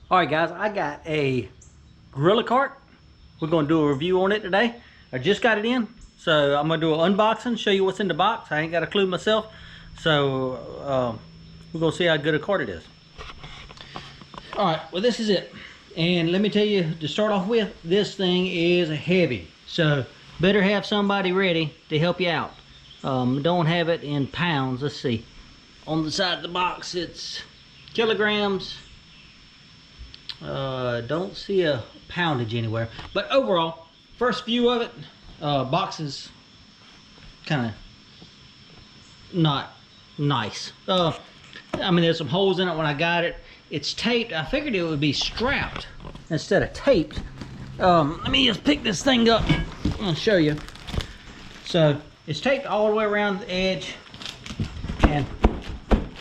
All right, guys, I got a Gorilla cart. We're going to do a review on it today. I just got it in, so I'm going to do an unboxing, show you what's in the box. I ain't got a clue myself, so we're going to see how good a cart it is. All right, well, this is it. And let me tell you, to start off with, this thing is heavy. So better have somebody ready to help you out. Don't have it in pounds. Let's see. On the side of the box, it's kilograms. Don't see a poundage anywhere, but overall, first view of it, box is kind of not nice. I mean, there's some holes in it when I got it. It's taped. I figured it would be strapped instead of taped. Let me just pick this thing up and show you. So it's taped all the way around the edge, and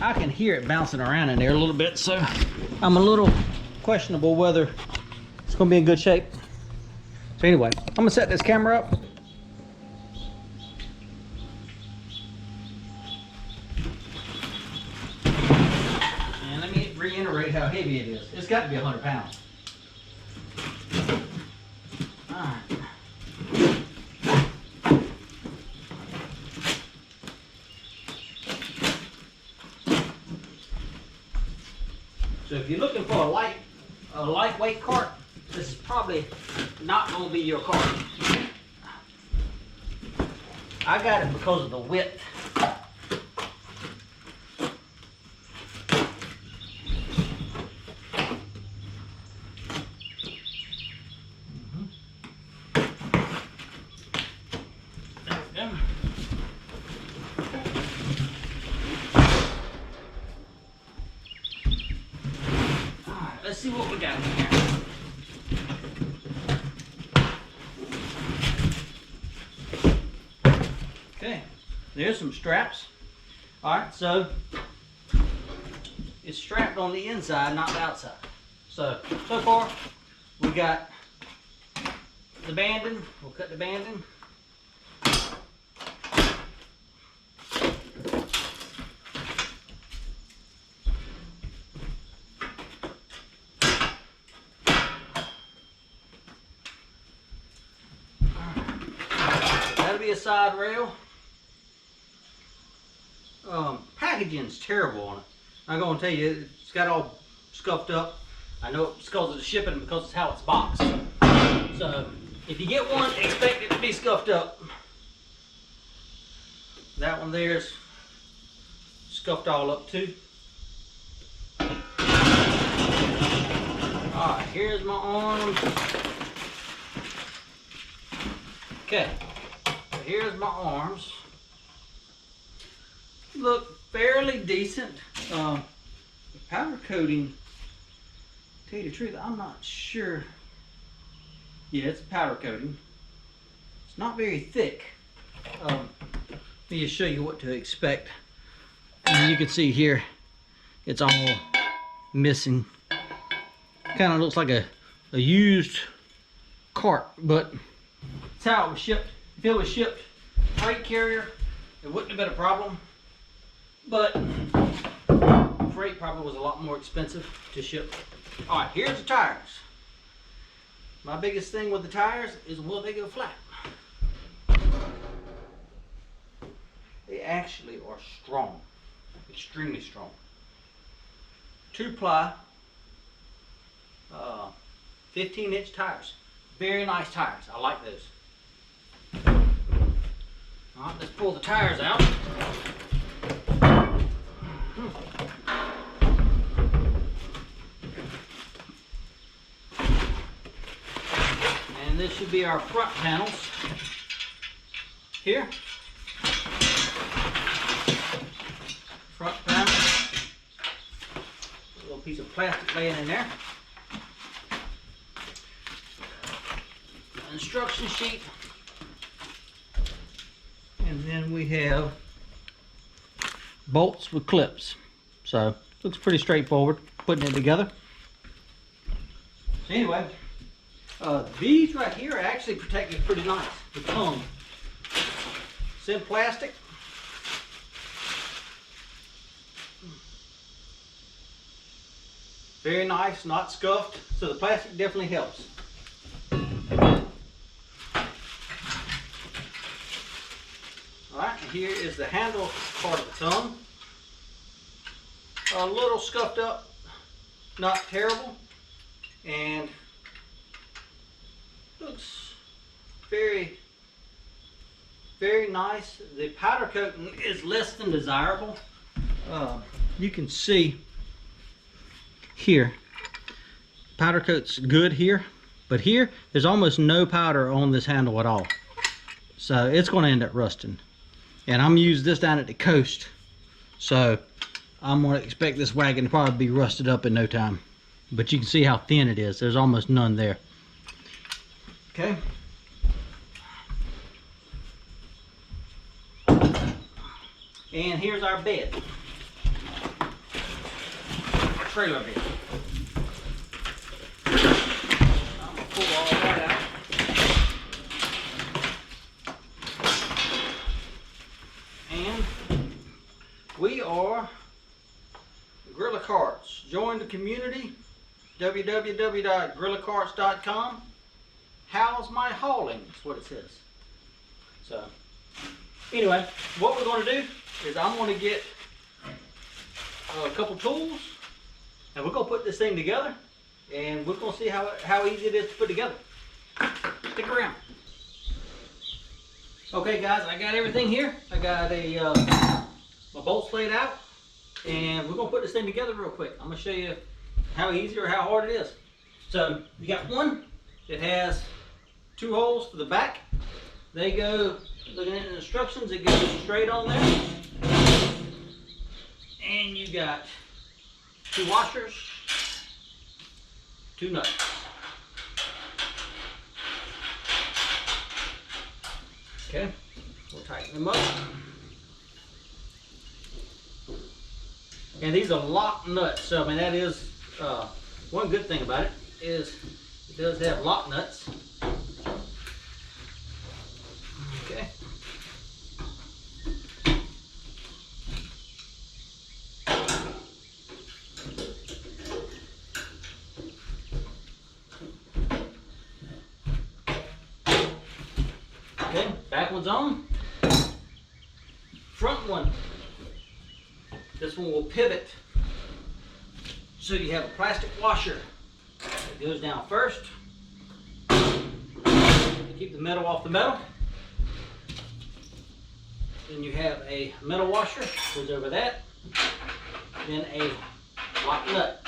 I can hear it bouncing around in there a little bit, so I'm a little questionable whether it's going to be in good shape. So anyway, I'm going to set this camera up. And let me reiterate how heavy it is. It's got to be 100 pounds. All right. So if you're looking for a lightweight cart, this is probably not going to be your cart. I got it because of the width. There we go. Alright, let's see what we got in here. Okay, there's some straps. Alright, so it's strapped on the inside, not the outside. So far we got the banding. We'll cut the banding. That'll be a side rail. Packaging's terrible on it. I'm going to tell you, it's got all scuffed up. I know it's because of the shipping, because it's how it's boxed. So if you get one, expect it to be scuffed up. That one there's scuffed all up too. Alright, here's my arms. Okay, so here's my arms. Look fairly decent. The powder coating, to tell you the truth, I'm not sure. Yeah, it's powder coating. It's not very thick. Let me just show you what to expect. And you can see here, it's all missing. Kind of looks like a used cart, but it's how it was shipped. If it was shipped freight carrier, it wouldn't have been a problem. But freight probably was a lot more expensive to ship. All right, here's the tires. My biggest thing with the tires is will they go flat? They actually are strong, extremely strong. 2-ply, 15-inch tires. Very nice tires. I like those. All right, let's pull the tires out. And this should be our front panels here. Front panel. A little piece of plastic laying in there. Instruction sheet. And then we have bolts with clips. So looks pretty straightforward putting it together. So anyway, these right here are actually protected pretty nice. The tongue. It's in plastic. Very nice, not scuffed, so the plastic definitely helps. Alright, and here is the handle part of the thumb. A little scuffed up, not terrible, and looks very, very nice. The powder coating is less than desirable. You can see here, powder coat's good here, but here there's almost no powder on this handle at all, so it's going to end up rusting. And I'm using this down at the coast, so I'm going to expect this wagon to probably be rusted up in no time. But you can see how thin it is. There's almost none there. Okay. And here's our bed. Our trailer bed. I'm going to pull all that out. And we are Gorilla Carts. Join the community, www.gorillacarts.com. How's my hauling? That's what it says. So, anyway, what we're going to do is I'm going to get a couple tools, and we're going to put this thing together, and we're going to see how easy it is to put together. Stick around. Okay, guys, I got everything here. I got my bolts laid out, and we're going to put this thing together real quick. I'm going to show you how easy or how hard it is. So, you got one that has 2 holes for the back. They go, looking at the instructions, it goes straight on there. And you got 2 washers, 2 nuts. Okay, we'll tighten them up. And these are lock nuts, so I mean that is one good thing about it is it does have lock nuts. Okay. Okay, back one's on. Front one. This one will pivot. So you have a plastic washer that goes down first. You keep the metal off the metal. Then you have a metal washer, goes over that. Then a lock nut.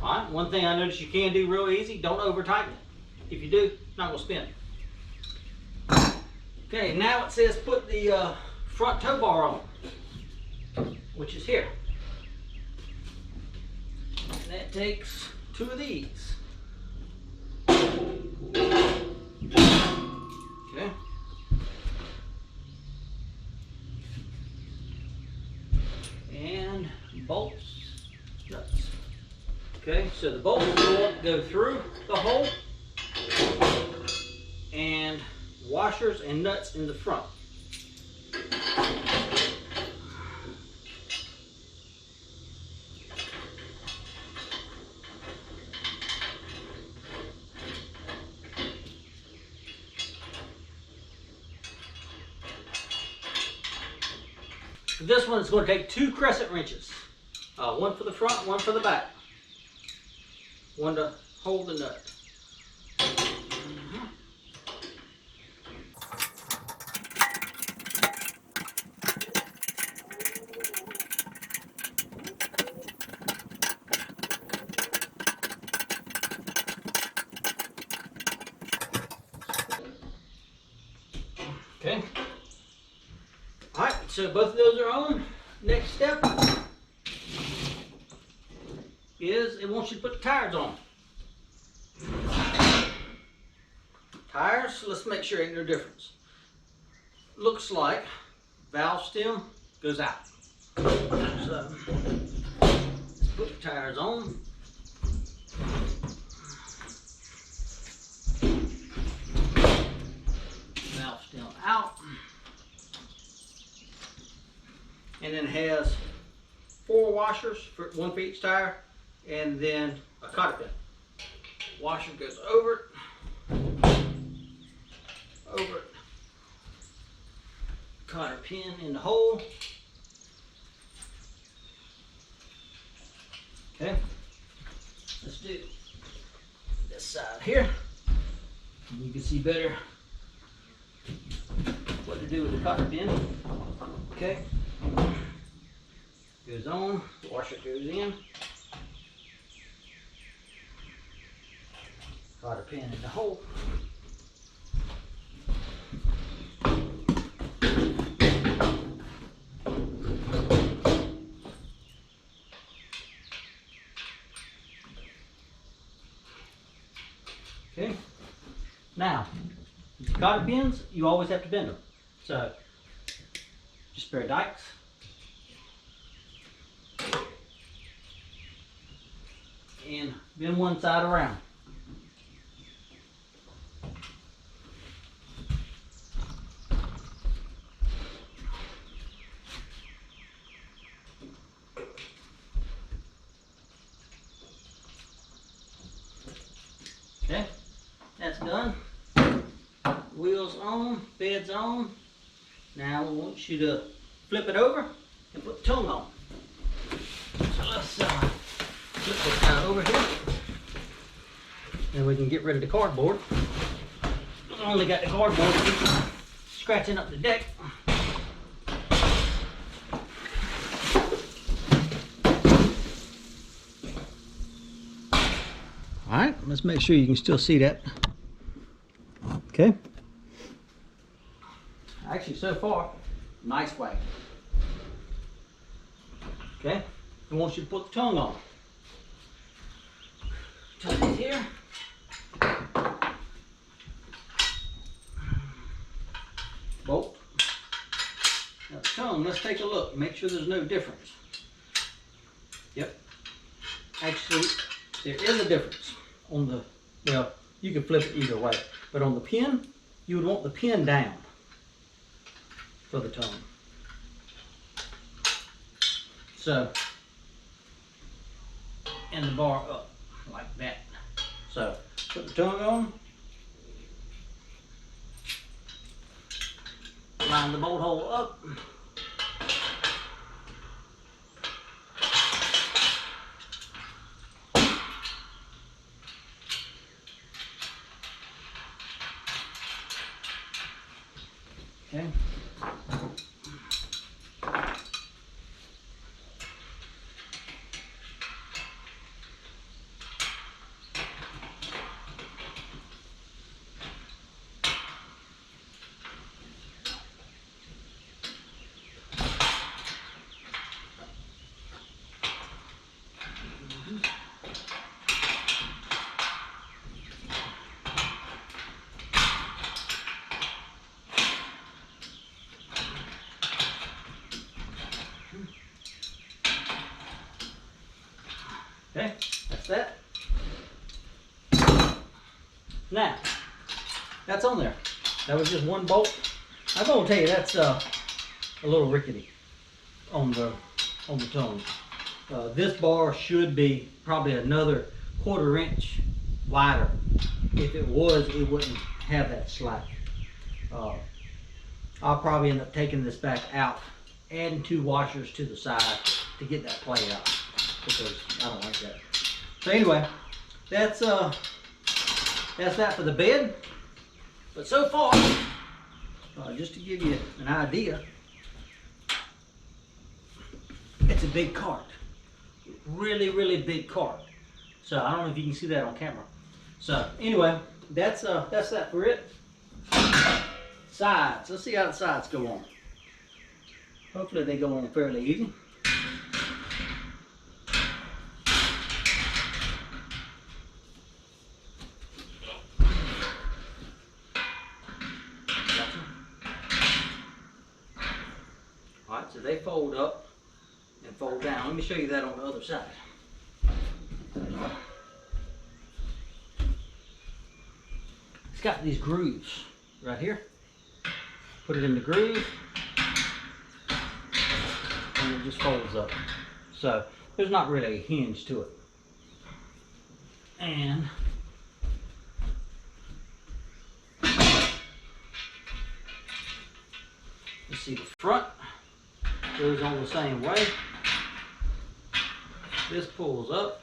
Alright, one thing I noticed you can do real easy, don't over tighten it. If you do, it's not going to spin. Okay, now it says put the front tow bar on, which is here. And that takes 2 of these. Okay. And bolts, nuts. Okay, so the bolts will go through the hole, and washers and nuts in the front. For this one, it's going to take 2 crescent wrenches. One for the front, one for the back. One to hold the nut. Okay. Alright, so both of those are on. Next step is it wants you to put the tires on. Tires, let's make sure ain't no difference. Looks like valve stem goes out. So let's Put the tires on. Valve stem out. And then it has 4 washers, one for each tire, and then a cotter pin. Washer goes over it, cotter pin in the hole. Okay, let's do this side here. You can see better what to do with the cotter pin. Okay, goes on, the washer goes in, cotter pin in the hole. Okay, now, cotter pins, you always have to bend them. So, just a pair of dikes. And bend one side around. Okay, that's done. Wheels on, bed's on. Now we want you to flip it over and put the tongue on. So let's flip this guy over here. And we can get rid of the cardboard. I only got the cardboard to keep scratching up the deck. Alright, let's make sure you can still see that. Okay. Actually, so far, nice wagon. Okay, I want you to put the tongue on. Tongue is here. Bolt. Now the tongue, let's take a look. Make sure there's no difference. Yep. Actually, there is a difference on the, well, you can flip it either way. But on the pin, you would want the pin down for the tongue. So, and the bar up like that. So, put the tongue on. Line the bolt hole up. Okay. Okay, that's that. Now, that's on there. That was just one bolt. I'm gonna tell you that's a little rickety on the tongue. This bar should be probably another 1/4 inch wider. If it was, it wouldn't have that slack. I'll probably end up taking this back out, adding 2 washers to the side to get that play out, because I don't like that. So anyway, that's that for the bed. But so far, just to give you an idea, it's a big cart. Really, really big cart. So I don't know if you can see that on camera. So anyway, that's that for it. Sides. Let's see how the sides go on. Hopefully they go on fairly easy. Alright, so they fold up and fold down. Let me show you that on the other side. got these grooves right here. Put it in the groove, and it just folds up. So there's not really a hinge to it. And let's see, the front goes on the same way. This pulls up,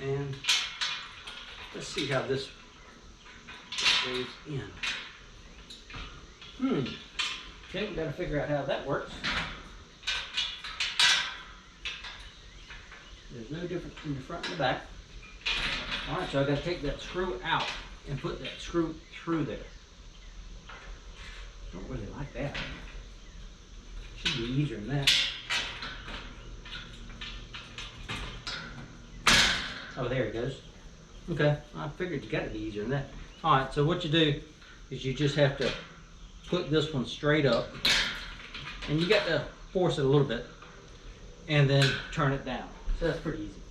and let's see how this goes in. Okay, we gotta figure out how that works. There's no difference between the front and the back. All right, so I gotta take that screw out and put that screw through there. Don't really like that. Should be easier than that. Oh, there it goes. Okay, I figured you gotta be easier than that. All right, so what you do is you just have to put this one straight up, and you got to force it a little bit, and then turn it down. So that's pretty easy.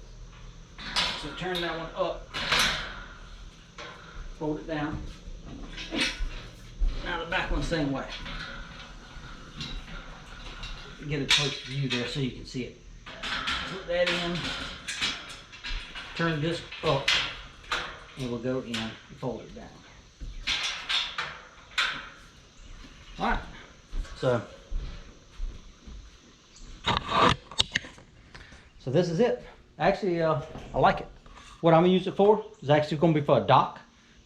So turn that one up, fold it down. Now the back one's the same way. Get a close view there so you can see it. Put that in, turn this up, and we'll go in and fold it down. All right, so this is it. Actually, I like it. What I'm gonna use it for is actually gonna be for a dock.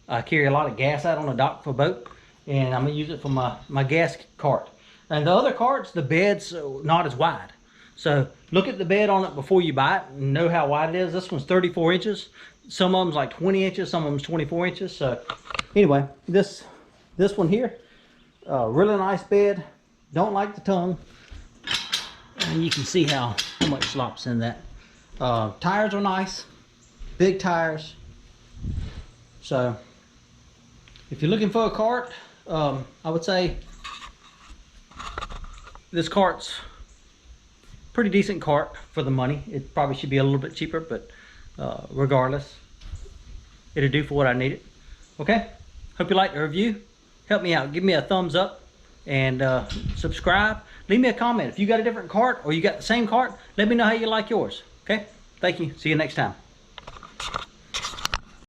I carry a lot of gas out on a dock for a boat, and I'm gonna use it for my gas cart. And the other carts, the bed's not as wide. So look at the bed on it before you buy it and know how wide it is. This one's 34 inches. Some of them's like 20 inches, some of them's 24 inches. So anyway, this one here, really nice bed. Don't like the tongue. And you can see how much slop's in that. Tires are nice, big tires. So if you're looking for a cart, I would say this cart's pretty decent cart for the money. It probably should be a little bit cheaper, but regardless, it'll do for what I need it. Okay, hope you liked the review. Help me out, give me a thumbs up, and subscribe. Leave me a comment. If you got a different cart or you got the same cart, let me know how you like yours. Okay, thank you. See you next time.